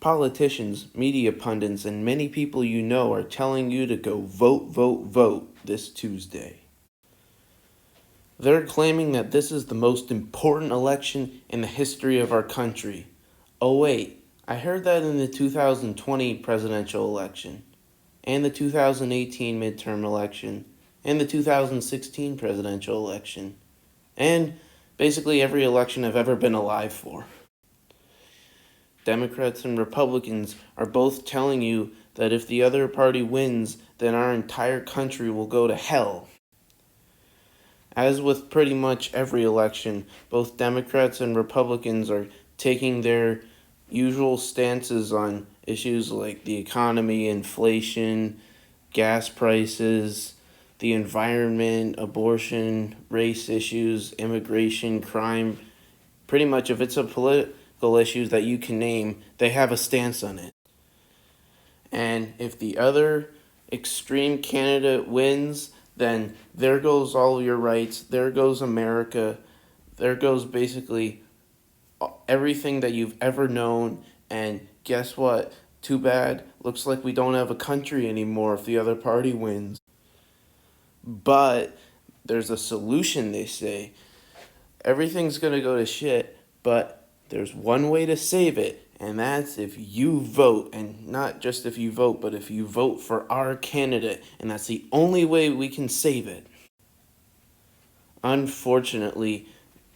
Politicians, media pundits, and many people you know are telling you to go vote, vote, vote this Tuesday. They're claiming that this is the most important election in the history of our country. Oh wait, I heard that in the 2020 presidential election, and the 2018 midterm election, and the 2016 presidential election, and basically every election I've ever been alive for. Democrats and Republicans are both telling you that if the other party wins, then our entire country will go to hell. As with pretty much every election, both Democrats and Republicans are taking their usual stances on issues like the economy, inflation, gas prices, the environment, abortion, race issues, immigration, crime. Pretty much if it's a political issues that you can name, they have a stance on it. And if the other extreme candidate wins, then there goes all your rights, there goes America, there goes basically everything that you've ever known, and guess what? Too bad, looks like we don't have a country anymore if the other party wins. But there's a solution, they say. Everything's gonna go to shit, but there's one way to save it, and that's if you vote, and not just if you vote, but if you vote for our candidate, and that's the only way we can save it. Unfortunately,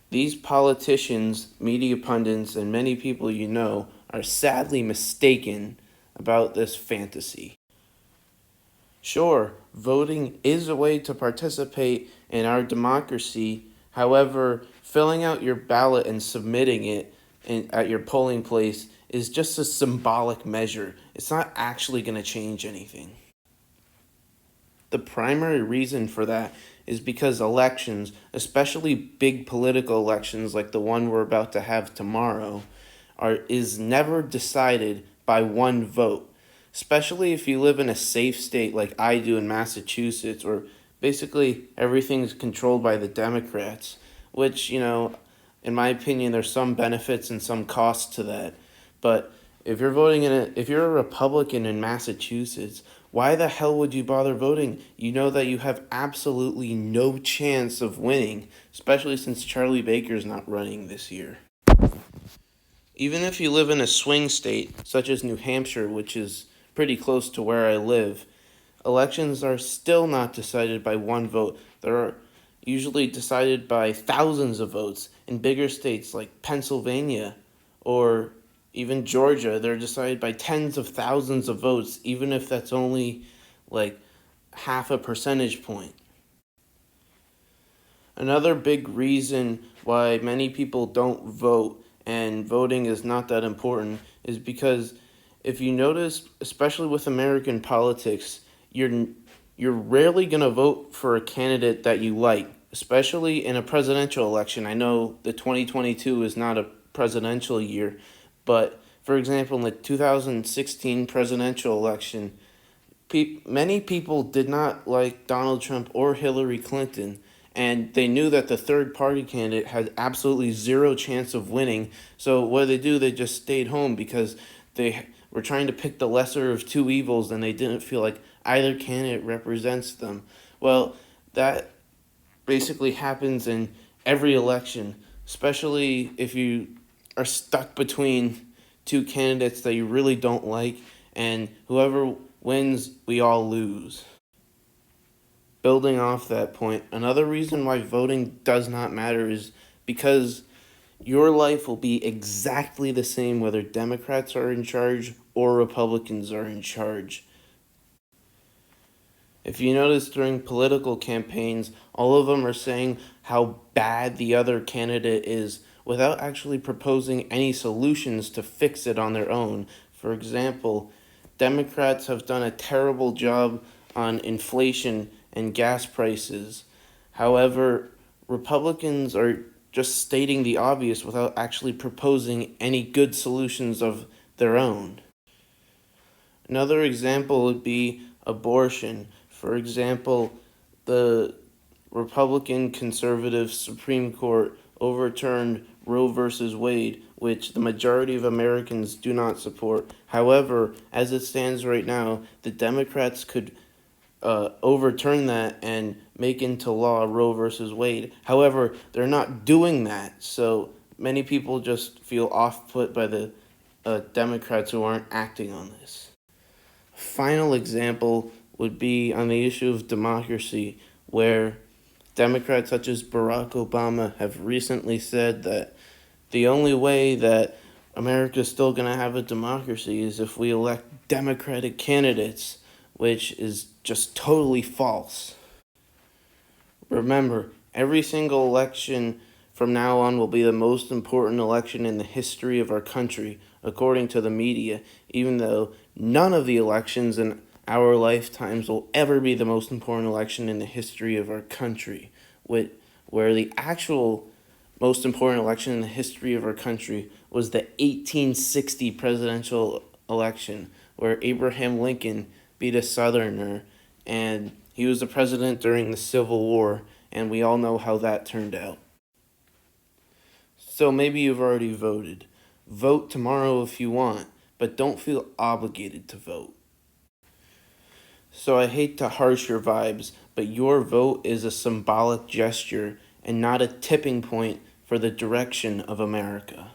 these politicians, media pundits, and many people you know are sadly mistaken about this fantasy. Sure, voting is a way to participate in our democracy. However, filling out your ballot and submitting it at your polling place is just a symbolic measure. It's not actually going to change anything. The primary reason for that is because elections, especially big political elections like the one we're about to have tomorrow, is never decided by one vote. Especially if you live in a safe state like I do in Massachusetts, where basically everything's controlled by the Democrats, which, in my opinion, there's some benefits and some costs to that. But if you're a Republican in Massachusetts, why the hell would you bother voting? You know that you have absolutely no chance of winning, especially since Charlie Baker's not running this year. Even if you live in a swing state, such as New Hampshire, which is pretty close to where I live, elections are still not decided by one vote. They're usually decided by thousands of votes. In bigger states like Pennsylvania or even Georgia, they're decided by tens of thousands of votes, even if that's only like half a percentage point. Another big reason why many people don't vote and voting is not that important is because if you notice, especially with American politics, you're rarely going to vote for a candidate that you like, especially in a presidential election. I know the 2022 is not a presidential year, but for example, in the 2016 presidential election, many people did not like Donald Trump or Hillary Clinton, and they knew that the third party candidate had absolutely zero chance of winning. So what did they do? They just stayed home because they were trying to pick the lesser of two evils, and they didn't feel like either candidate represents them. Well, that basically happens in every election, especially if you are stuck between two candidates that you really don't like, and whoever wins, we all lose. Building off that point, another reason why voting does not matter is because your life will be exactly the same whether Democrats are in charge or Republicans are in charge. If you notice during political campaigns, all of them are saying how bad the other candidate is without actually proposing any solutions to fix it on their own. For example, Democrats have done a terrible job on inflation and gas prices. However, Republicans are just stating the obvious without actually proposing any good solutions of their own. Another example would be abortion. For example, the Republican conservative Supreme Court overturned Roe versus Wade, which the majority of Americans do not support. However, as it stands right now, the Democrats could overturn that and make into law Roe versus Wade. However, they're not doing that, so many people just feel off-put by the Democrats who aren't acting on this. Final example would be on the issue of democracy, where Democrats such as Barack Obama have recently said that the only way that America's still going to have a democracy is if we elect Democratic candidates, which is just totally false. Remember, every single election from now on will be the most important election in the history of our country, according to the media, even though none of the elections in our lifetimes will ever be the most important election in the history of our country, where the actual most important election in the history of our country was the 1860 presidential election, where Abraham Lincoln beat a Southerner, and he was the president during the Civil War, and we all know how that turned out. So maybe you've already voted. Vote tomorrow if you want, but don't feel obligated to vote. So I hate to harsh your vibes, but your vote is a symbolic gesture and not a tipping point for the direction of America.